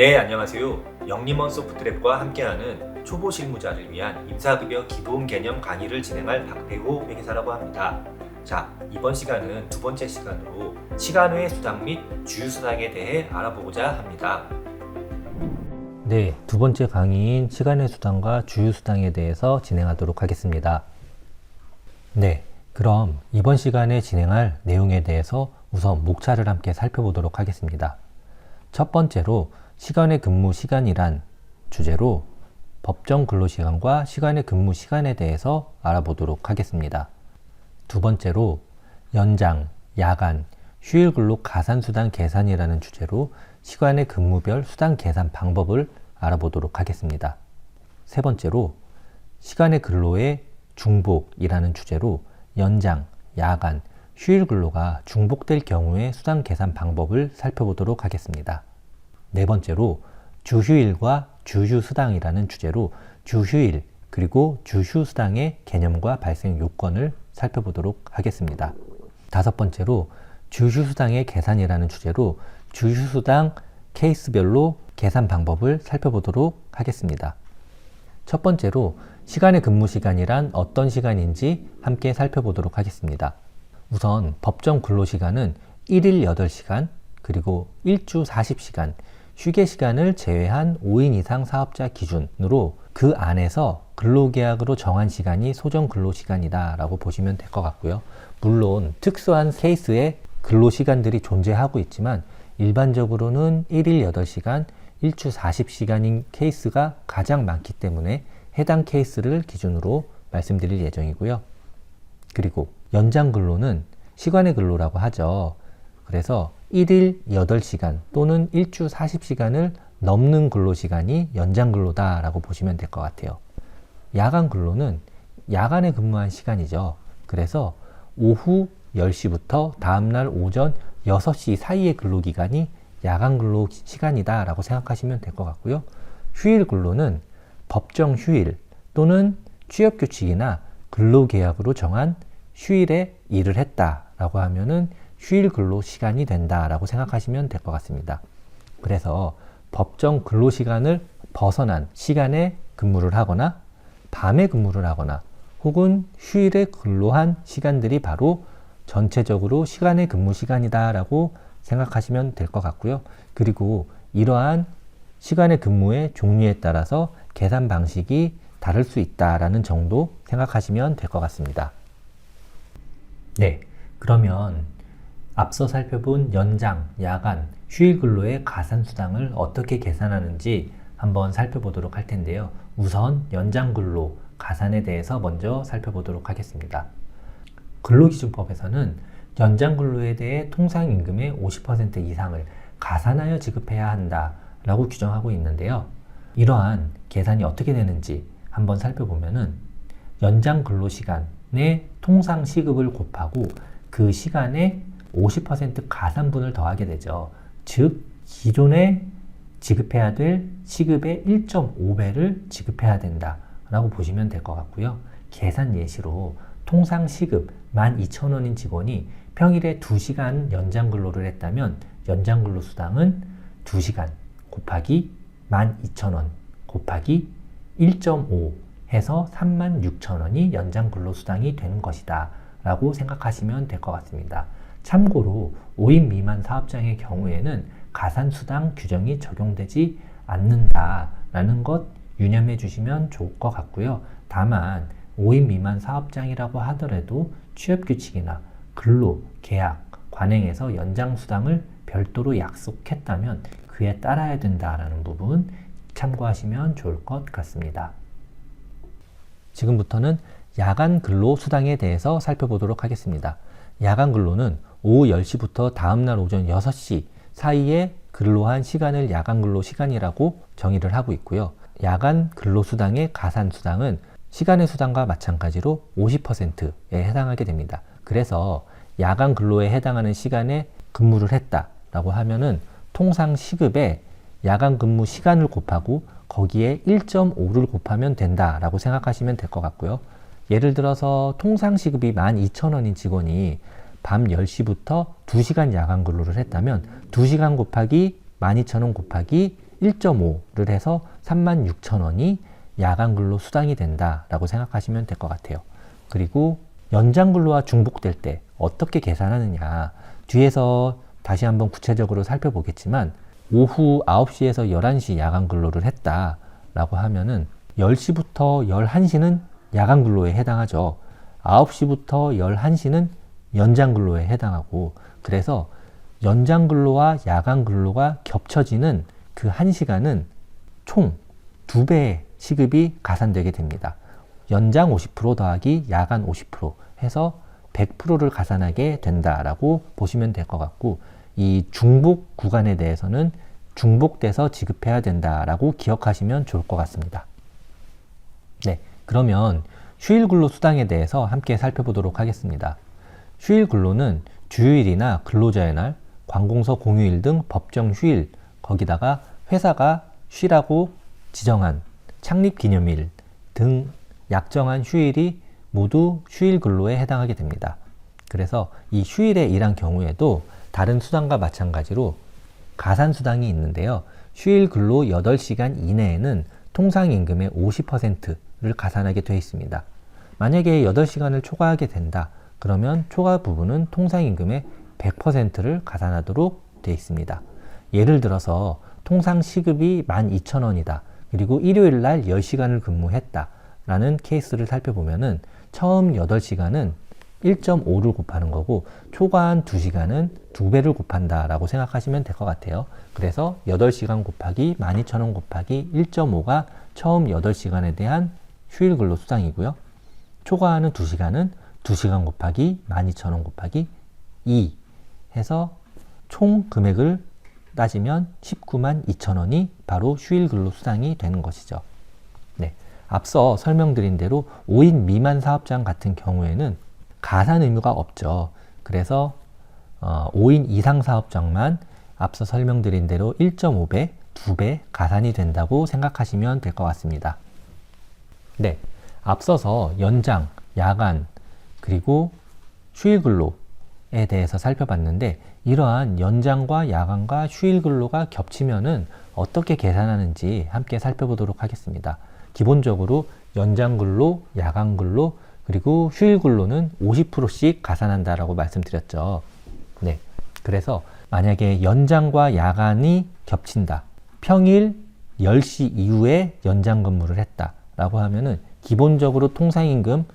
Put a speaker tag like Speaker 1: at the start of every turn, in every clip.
Speaker 1: 네, 안녕하세요. 영림원 소프트랩과 함께하는 초보 실무자를 위한 임사급여 기본 개념 강의를 진행할 박태호 회계사라고 합니다. 자, 이번 시간은 두 번째 시간으로 시간 외 수당 및 주유 수당에 대해 알아보고자 합니다.
Speaker 2: 네, 두 번째 강의인 시간 외 수당과 주유 수당에 대해서 진행하도록 하겠습니다. 네, 그럼 이번 시간에 진행할 내용에 대해서 우선 목차를 함께 살펴보도록 하겠습니다. 첫 번째로 시간의 근무 시간이란 주제로 법정 근로시간과 시간의 근무 시간에 대해서 알아보도록 하겠습니다. 두 번째로 연장, 야간, 휴일 근로 가산수당 계산이라는 주제로 시간의 근무별 수당 계산 방법을 알아보도록 하겠습니다. 세 번째로 시간의 근로의 중복이라는 주제로 연장, 야간, 휴일 근로가 중복될 경우의 수당 계산 방법을 살펴보도록 하겠습니다. 네 번째로 주휴일과 주휴수당이라는 주제로 주휴일 그리고 주휴수당의 개념과 발생 요건을 살펴보도록 하겠습니다. 다섯 번째로 주휴수당의 계산이라는 주제로 주휴수당 케이스별로 계산 방법을 살펴보도록 하겠습니다. 첫 번째로 시간의 근무 시간이란 어떤 시간인지 함께 살펴보도록 하겠습니다. 우선 법정 근로시간은 1일 8시간 그리고 1주 40시간 휴게 시간을 제외한 5인 이상 사업자 기준으로 그 안에서 근로계약으로 정한 시간이 소정 근로시간이다 라고 보시면 될 것 같고요. 물론 특수한 케이스에 근로시간들이 존재하고 있지만 일반적으로는 1일 8시간, 1주 40시간인 케이스가 가장 많기 때문에 해당 케이스를 기준으로 말씀드릴 예정이고요. 그리고 연장 근로는 시간의 근로라고 하죠. 그래서 1일 8시간 또는 1주 40시간을 넘는 근로시간이 연장 근로다 라고 보시면 될 것 같아요. 야간 근로는 야간에 근무한 시간이죠. 그래서 오후 10시부터 다음날 오전 6시 사이의 근로기간이 야간 근로 시간이다 라고 생각하시면 될 것 같고요. 휴일 근로는 법정 휴일 또는 취업규칙이나 근로계약으로 정한 휴일에 일을 했다 라고 하면은 휴일 근로 시간이 된다 라고 생각하시면 될 것 같습니다. 그래서 법정 근로 시간을 벗어난 시간에 근무를 하거나 밤에 근무를 하거나 혹은 휴일에 근로한 시간들이 바로 전체적으로 시간의 근무 시간이다 라고 생각하시면 될 것 같고요. 그리고 이러한 시간의 근무의 종류에 따라서 계산 방식이 다를 수 있다라는 정도 생각하시면 될 것 같습니다. 네, 그러면 앞서 살펴본 연장, 야간, 휴일 근로의 가산수당을 어떻게 계산하는지 한번 살펴보도록 할 텐데요. 우선 연장 근로, 가산에 대해서 먼저 살펴보도록 하겠습니다. 근로기준법에서는 연장 근로에 대해 통상임금의 50% 이상을 가산하여 지급해야 한다 라고 규정하고 있는데요. 이러한 계산이 어떻게 되는지 한번 살펴보면은 연장 근로시간의 통상시급을 곱하고 그 시간에 50% 가산분을 더하게 되죠. 즉 기존에 지급해야 될 시급의 1.5배를 지급해야 된다 라고 보시면 될 것 같고요. 계산 예시로 통상 시급 12,000원인 직원이 평일에 2시간 연장 근로를 했다면 연장 근로 수당은 2시간 곱하기 12,000원 곱하기 1.5 해서 36,000원이 연장 근로 수당이 되는 것이다 라고 생각하시면 될 것 같습니다. 참고로 5인 미만 사업장의 경우에는 가산수당 규정이 적용되지 않는다라는 것 유념해 주시면 좋을 것 같고요. 다만 5인 미만 사업장이라고 하더라도 취업규칙이나 근로, 계약, 관행에서 연장수당을 별도로 약속했다면 그에 따라야 된다라는 부분 참고하시면 좋을 것 같습니다. 지금부터는 야간 근로 수당에 대해서 살펴보도록 하겠습니다. 야간 근로는 오후 10시부터 다음날 오전 6시 사이에 근로한 시간을 야간 근로 시간이라고 정의를 하고 있고요. 야간 근로 수당의 가산 수당은 시간의 수당과 마찬가지로 50%에 해당하게 됩니다. 그래서 야간 근로에 해당하는 시간에 근무를 했다라고 하면은 통상 시급에 야간 근무 시간을 곱하고 거기에 1.5를 곱하면 된다라고 생각하시면 될 것 같고요. 예를 들어서 통상 시급이 12,000원인 직원이 밤 10시부터 2시간 야간 근로를 했다면 2시간 곱하기 12,000원 곱하기 1.5를 해서 36,000원이 야간 근로 수당이 된다라고 생각하시면 될 것 같아요. 그리고 연장 근로와 중복될 때 어떻게 계산하느냐, 뒤에서 다시 한번 구체적으로 살펴보겠지만 오후 9시에서 11시 야간 근로를 했다라고 하면은 10시부터 11시는 야간 근로에 해당하죠. 9시부터 11시는 연장 근로에 해당하고, 그래서 연장 근로와 야간 근로가 겹쳐지는 그 1시간은 총 2배의 시급이 가산되게 됩니다. 연장 50% 더하기 야간 50% 해서 100%를 가산하게 된다라고 보시면 될 것 같고, 이 중복 구간에 대해서는 중복돼서 지급해야 된다라고 기억하시면 좋을 것 같습니다. 네, 그러면 휴일 근로 수당에 대해서 함께 살펴보도록 하겠습니다. 휴일 근로는 주휴일이나 근로자의 날, 관공서 공휴일 등 법정 휴일, 거기다가 회사가 쉬라고 지정한 창립기념일 등 약정한 휴일이 모두 휴일 근로에 해당하게 됩니다. 그래서 이 휴일에 일한 경우에도 다른 수당과 마찬가지로 가산수당이 있는데요. 휴일 근로 8시간 이내에는 통상임금의 50%를 가산하게 되어 있습니다. 만약에 8시간을 초과하게 된다, 그러면 초과 부분은 통상임금의 100%를 가산하도록 되어 있습니다. 예를 들어서 통상 시급이 12,000원이다. 그리고 일요일 날 10시간을 근무했다. 라는 케이스를 살펴보면은 처음 8시간은 1.5를 곱하는 거고 초과한 2시간은 2배를 곱한다 라고 생각하시면 될 것 같아요. 그래서 8시간 곱하기 12,000원 곱하기 1.5가 처음 8시간에 대한 휴일 근로 수당이고요. 초과하는 2시간은 2시간 곱하기 12,000원 곱하기 2 해서 총 금액을 따지면 19만 2천원이 바로 휴일 근로 수당이 되는 것이죠. 네, 앞서 설명드린 대로 5인 미만 사업장 같은 경우에는 가산 의무가 없죠. 그래서 5인 이상 사업장만 앞서 설명드린 대로 1.5배, 2배 가산이 된다고 생각하시면 될 것 같습니다. 네, 앞서서 연장, 야간, 그리고 휴일 근로에 대해서 살펴봤는데, 이러한 연장과 야간과 휴일 근로가 겹치면은 어떻게 계산하는지 함께 살펴보도록 하겠습니다. 기본적으로 연장 근로, 야간 근로, 그리고 휴일 근로는 50%씩 가산한다라고 말씀드렸죠. 네. 그래서 만약에 연장과 야간이 겹친다. 평일 10시 이후에 연장 근무를 했다라고 하면은 기본적으로 통상임금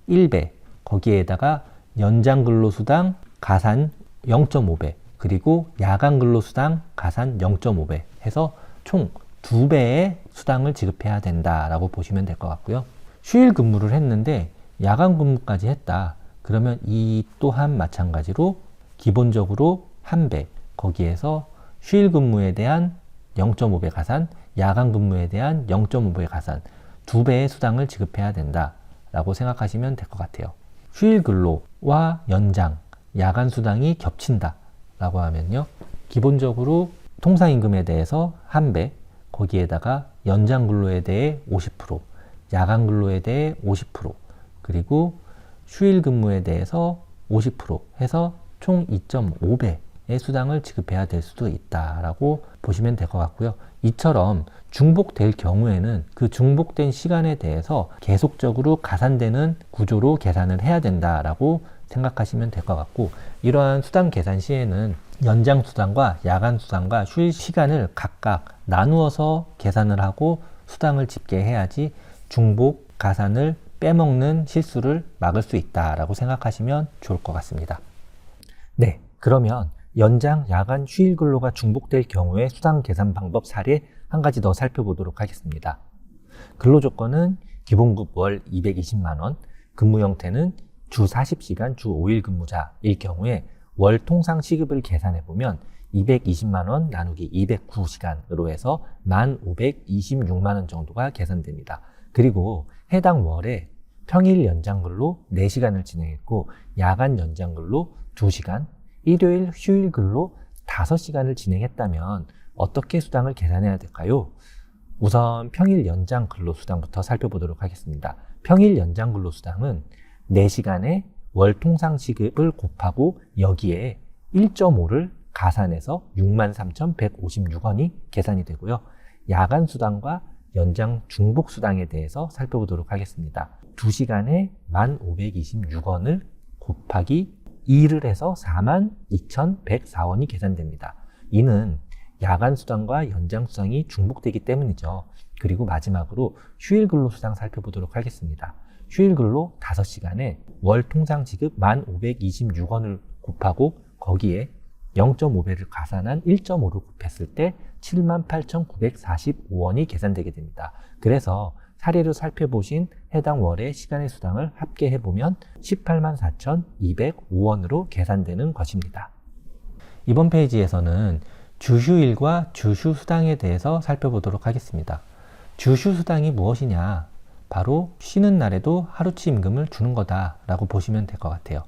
Speaker 2: 1배, 거기에다가 연장 근로수당 가산 0.5배, 그리고 야간 근로수당 가산 0.5배 해서 총 2배의 수당을 지급해야 된다라고 보시면 될 것 같고요. 휴일 근무를 했는데 야간 근무까지 했다. 그러면 이 또한 마찬가지로 기본적으로 1배, 거기에서 휴일 근무에 대한 0.5배 가산, 야간 근무에 대한 0.5배 가산, 2배의 수당을 지급해야 된다라고 생각하시면 될 것 같아요. 휴일 근로와 연장, 야간 수당이 겹친다 라고 하면요, 기본적으로 통상임금에 대해서 1배, 거기에다가 연장 근로에 대해 50%, 야간 근로에 대해 50%, 그리고 휴일 근무에 대해서 50% 해서 총 2.5배의 수당을 지급해야 될 수도 있다라고 보시면 될 것 같고요. 이처럼 중복될 경우에는 그 중복된 시간에 대해서 계속적으로 가산되는 구조로 계산을 해야 된다라고 생각하시면 될 것 같고, 이러한 수당 계산 시에는 연장 수당과 야간 수당과 휴일 시간을 각각 나누어서 계산을 하고 수당을 집계해야지 중복 가산을 빼먹는 실수를 막을 수 있다라고 생각하시면 좋을 것 같습니다. 네, 그러면 연장, 야간, 휴일 근로가 중복될 경우의 수당 계산 방법 사례 한 가지 더 살펴보도록 하겠습니다. 근로조건은 기본급 월 220만원, 근무 형태는 주 40시간, 주 5일 근무자일 경우에 월 통상 시급을 계산해보면 220만원 나누기 209시간으로 해서 1,526만원 정도가 계산됩니다. 그리고 해당 월에 평일 연장 근로 4시간을 진행했고 야간 연장 근로 2시간, 일요일 휴일 근로 5시간을 진행했다면 어떻게 수당을 계산해야 될까요? 우선 평일 연장 근로 수당부터 살펴보도록 하겠습니다. 평일 연장 근로 수당은 4시간의 월 통상 시급을 곱하고 여기에 1.5를 가산해서 63,156원이 계산이 되고요. 야간 수당과 연장 중복 수당에 대해서 살펴보도록 하겠습니다. 2시간에 1,526원을 곱하기 2를 해서 42,104원이 계산됩니다. 이는 야간 수당과 연장 수당이 중복되기 때문이죠. 그리고 마지막으로 휴일 근로 수당 살펴보도록 하겠습니다. 휴일 근로 5시간에 월 통상 지급 1,526원을 곱하고 거기에 0.5배를 가산한 1.5를 곱했을 때 78,945원이 계산되게 됩니다. 그래서 사례로 살펴보신 해당 월의 시간의 수당을 합계해보면 184,205원으로 계산되는 것입니다. 이번 페이지에서는 주휴일과 주휴수당에 대해서 살펴보도록 하겠습니다. 주휴수당이 무엇이냐? 바로 쉬는 날에도 하루치 임금을 주는 거다라고 보시면 될 것 같아요.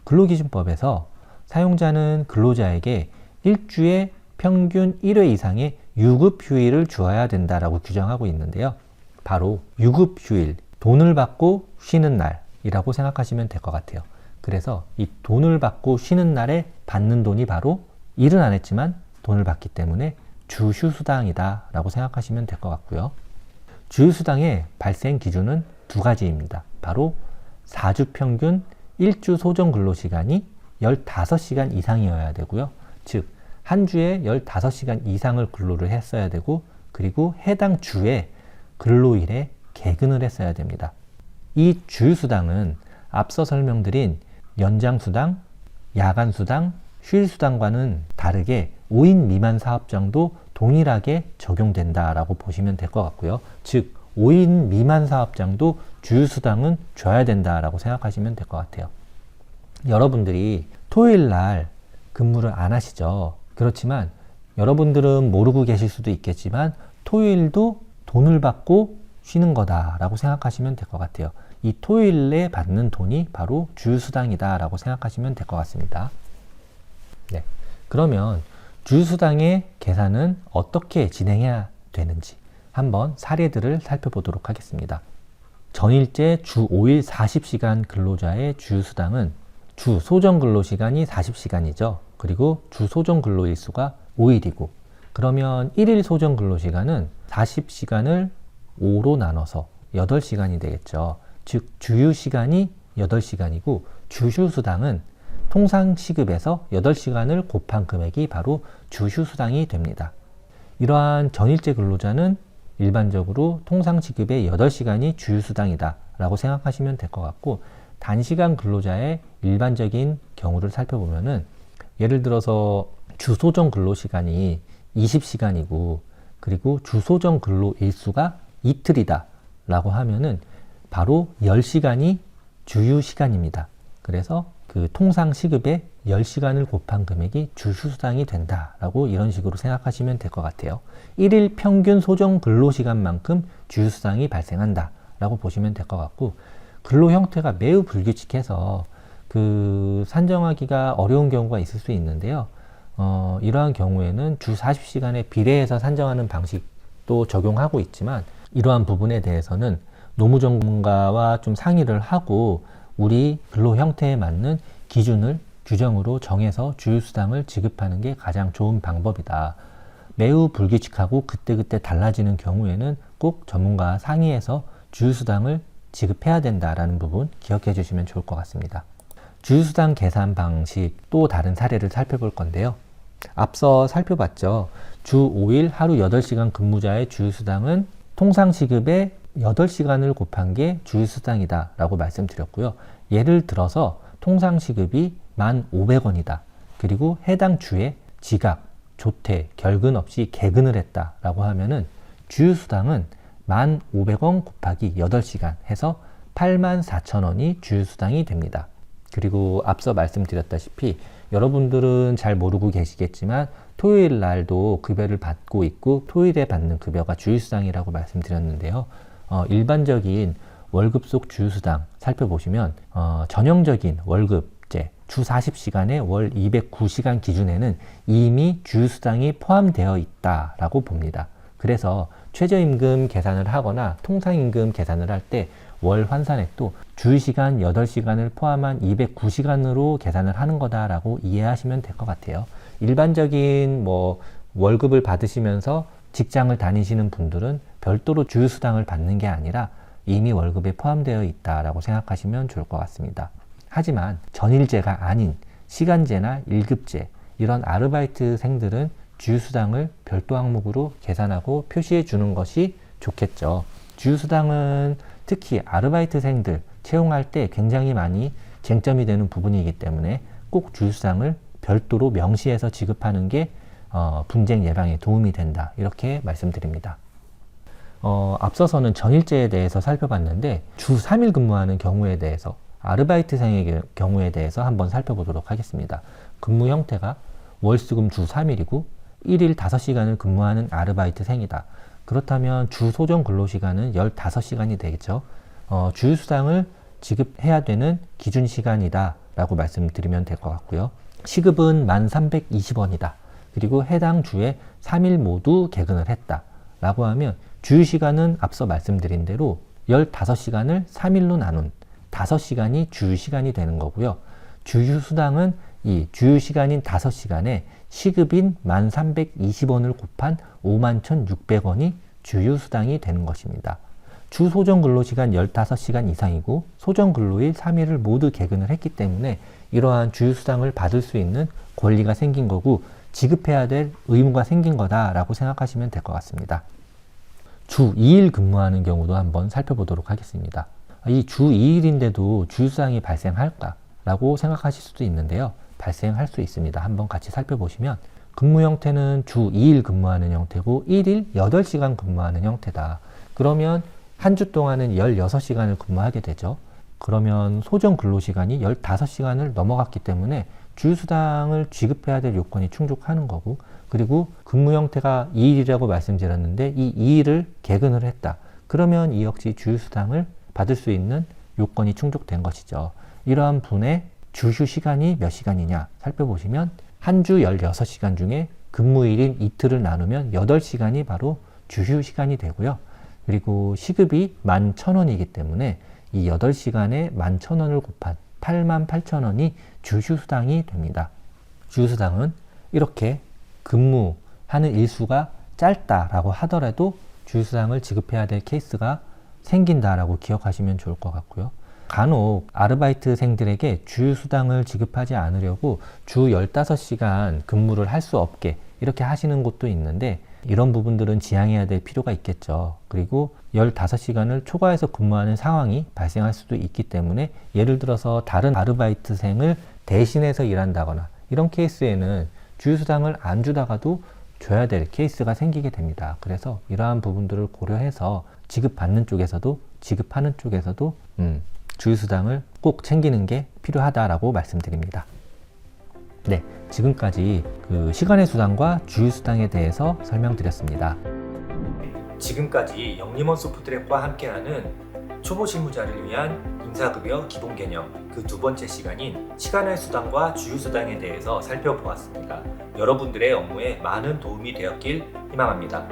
Speaker 2: 근로기준법에서 사용자는 근로자에게 일주에 평균 1회 이상의 유급휴일을 주어야 된다라고 규정하고 있는데요. 바로 유급휴일, 돈을 받고 쉬는 날이라고 생각하시면 될 것 같아요. 그래서 이 돈을 받고 쉬는 날에 받는 돈이 바로 일은 안 했지만 돈을 받기 때문에 주휴수당이다 라고 생각하시면 될 것 같고요. 주휴수당의 발생 기준은 두 가지입니다. 바로 4주 평균 1주 소정 근로시간이 15시간 이상이어야 되고요. 즉, 한 주에 15시간 이상을 근로를 했어야 되고, 그리고 해당 주에 근로일에 개근을 했어야 됩니다. 이 주휴수당은 앞서 설명드린 연장수당, 야간수당, 휴일수당과는 다르게 5인 미만 사업장도 동일하게 적용된다라고 보시면 될 것 같고요. 즉, 5인 미만 사업장도 주휴수당은 줘야 된다라고 생각하시면 될 것 같아요. 여러분들이 토요일 날 근무를 안 하시죠. 그렇지만 여러분들은 모르고 계실 수도 있겠지만 토요일도 돈을 받고 쉬는 거다라고 생각하시면 될 것 같아요. 이 토요일에 받는 돈이 바로 주휴수당이다라고 생각하시면 될 것 같습니다. 네. 그러면 주휴수당의 계산은 어떻게 진행해야 되는지 한번 사례들을 살펴보도록 하겠습니다. 전일제 주 5일 40시간 근로자의 주휴수당은 주 소정 근로시간이 40시간이죠. 그리고 주 소정 근로일수가 5일이고, 그러면 1일 소정 근로시간은 40시간을 5로 나눠서 8시간이 되겠죠. 즉, 주휴시간이 8시간이고 주휴수당은 통상 시급에서 8시간을 곱한 금액이 바로 주휴수당이 됩니다. 이러한 전일제 근로자는 일반적으로 통상 시급의 8시간이 주휴수당이다 라고 생각하시면 될 것 같고, 단시간 근로자의 일반적인 경우를 살펴보면은 예를 들어서 주소정 근로시간이 20시간이고 그리고 주소정 근로일수가 이틀이다 라고 하면은 바로 10시간이 주휴시간입니다. 그래서 그 통상 시급의 10시간을 곱한 금액이 주휴수당이 된다라고 이런 식으로 생각하시면 될 것 같아요. 1일 평균 소정 근로시간만큼 주휴수당이 발생한다 라고 보시면 될 것 같고, 근로 형태가 매우 불규칙해서 산정하기가 어려운 경우가 있을 수 있는데요. 이러한 경우에는 주 40시간에 비례해서 산정하는 방식도 적용하고 있지만, 이러한 부분에 대해서는 노무 전문가와 좀 상의를 하고 우리 근로 형태에 맞는 기준을 규정으로 정해서 주휴수당을 지급하는 게 가장 좋은 방법이다. 매우 불규칙하고 그때그때 달라지는 경우에는 꼭 전문가와 상의해서 주휴수당을 지급해야 된다라는 부분 기억해 주시면 좋을 것 같습니다. 주휴수당 계산 방식 또 다른 사례를 살펴볼 건데요. 앞서 살펴봤죠. 주 5일 하루 8시간 근무자의 주휴수당은 통상 시급의 8시간을 곱한 게 주휴수당이다 라고 말씀드렸고요. 예를 들어서 통상 시급이 1,500원이다. 그리고 해당 주에 지각, 조퇴, 결근 없이 개근을 했다 라고 하면은 주휴수당은 1,500원 곱하기 8시간 해서 84,000원이 주휴수당이 됩니다. 그리고 앞서 말씀드렸다시피 여러분들은 잘 모르고 계시겠지만 토요일 날도 급여를 받고 있고 토요일에 받는 급여가 주휴수당이라고 말씀드렸는데요. 일반적인 월급 속 주휴수당 살펴보시면 전형적인 월급제 주 40시간에 월 209시간 기준에는 이미 주휴수당이 포함되어 있다라고 봅니다. 그래서 최저임금 계산을 하거나 통상임금 계산을 할 때 월 환산액도 주휴시간 8시간을 포함한 209시간으로 계산을 하는 거다라고 이해하시면 될 것 같아요. 일반적인 월급을 받으시면서 직장을 다니시는 분들은 별도로 주휴수당을 받는 게 아니라 이미 월급에 포함되어 있다라고 생각하시면 좋을 것 같습니다. 하지만 전일제가 아닌 시간제나 1급제 이런 아르바이트생들은 주휴수당을 별도 항목으로 계산하고 표시해 주는 것이 좋겠죠. 주휴수당은 특히 아르바이트생들 채용할 때 굉장히 많이 쟁점이 되는 부분이기 때문에 꼭 주휴수당을 별도로 명시해서 지급하는 게 분쟁 예방에 도움이 된다, 이렇게 말씀드립니다. 앞서서는 전일제에 대해서 살펴봤는데 주 3일 근무하는 경우에 대해서, 아르바이트생의 경우에 대해서 한번 살펴보도록 하겠습니다. 근무 형태가 월수금 주 3일이고 1일 5시간을 근무하는 아르바이트생이다. 그렇다면 주 소정 근로시간은 15시간이 되겠죠. 주휴수당을 지급해야 되는 기준 시간이다 라고 말씀드리면 될 것 같고요. 시급은 1,320원이다. 그리고 해당 주에 3일 모두 개근을 했다 라고 하면 주휴시간은 앞서 말씀드린 대로 15시간을 3일로 나눈 5시간이 주휴시간이 되는 거고요. 주휴수당은 이 주휴시간인 5시간에 시급인 1,320원을 곱한 51,600원이 주휴수당이 되는 것입니다. 주 소정 근로시간 15시간 이상이고 소정 근로일 3일을 모두 개근을 했기 때문에 이러한 주휴수당을 받을 수 있는 권리가 생긴 거고 지급해야 될 의무가 생긴 거다라고 생각하시면 될 것 같습니다. 주 2일 근무하는 경우도 한번 살펴보도록 하겠습니다. 이 주 2일인데도 주휴수당이 발생할까라고 생각하실 수도 있는데요. 발생할 수 있습니다. 한번 같이 살펴보시면 근무 형태는 주 2일 근무하는 형태고 1일 8시간 근무하는 형태다. 그러면 한 주 동안은 16시간을 근무하게 되죠. 그러면 소정 근로시간이 15시간을 넘어갔기 때문에 주휴수당을 지급해야 될 요건이 충족하는 거고, 그리고 근무 형태가 2일이라고 말씀드렸는데 이 2일을 개근을 했다. 그러면 이 역시 주휴수당을 받을 수 있는 요건이 충족된 것이죠. 이러한 분의 주휴 시간이 몇 시간이냐 살펴보시면 한 주 16시간 중에 근무일인 이틀을 나누면 8시간이 바로 주휴 시간이 되고요. 그리고 시급이 11,000원이기 때문에 이 8시간에 11,000원을 곱한 88,000원이 주휴수당이 됩니다. 주휴수당은 이렇게 근무하는 일수가 짧다라고 하더라도 주휴수당을 지급해야 될 케이스가 생긴다라고 기억하시면 좋을 것 같고요. 간혹 아르바이트생들에게 주휴수당을 지급하지 않으려고 주 15시간 근무를 할 수 없게 이렇게 하시는 곳도 있는데 이런 부분들은 지양해야 될 필요가 있겠죠. 그리고 15시간을 초과해서 근무하는 상황이 발생할 수도 있기 때문에 예를 들어서 다른 아르바이트생을 대신해서 일한다거나 이런 케이스에는 주휴수당을 안 주다가도 줘야 될 케이스가 생기게 됩니다. 그래서 이러한 부분들을 고려해서 지급받는 쪽에서도 지급하는 쪽에서도 주휴수당을 꼭 챙기는 게 필요하다라고 말씀드립니다. 네, 지금까지 그 시간의 수당과 주휴수당에 대해서 설명드렸습니다.
Speaker 1: 지금까지 영림원 소프트랩과 함께하는 초보 실무자를 위한 임사급여 기본 개념 그 두 번째 시간인 시간의 수당과 주휴수당에 대해서 살펴보았습니다. 여러분들의 업무에 많은 도움이 되었길 희망합니다.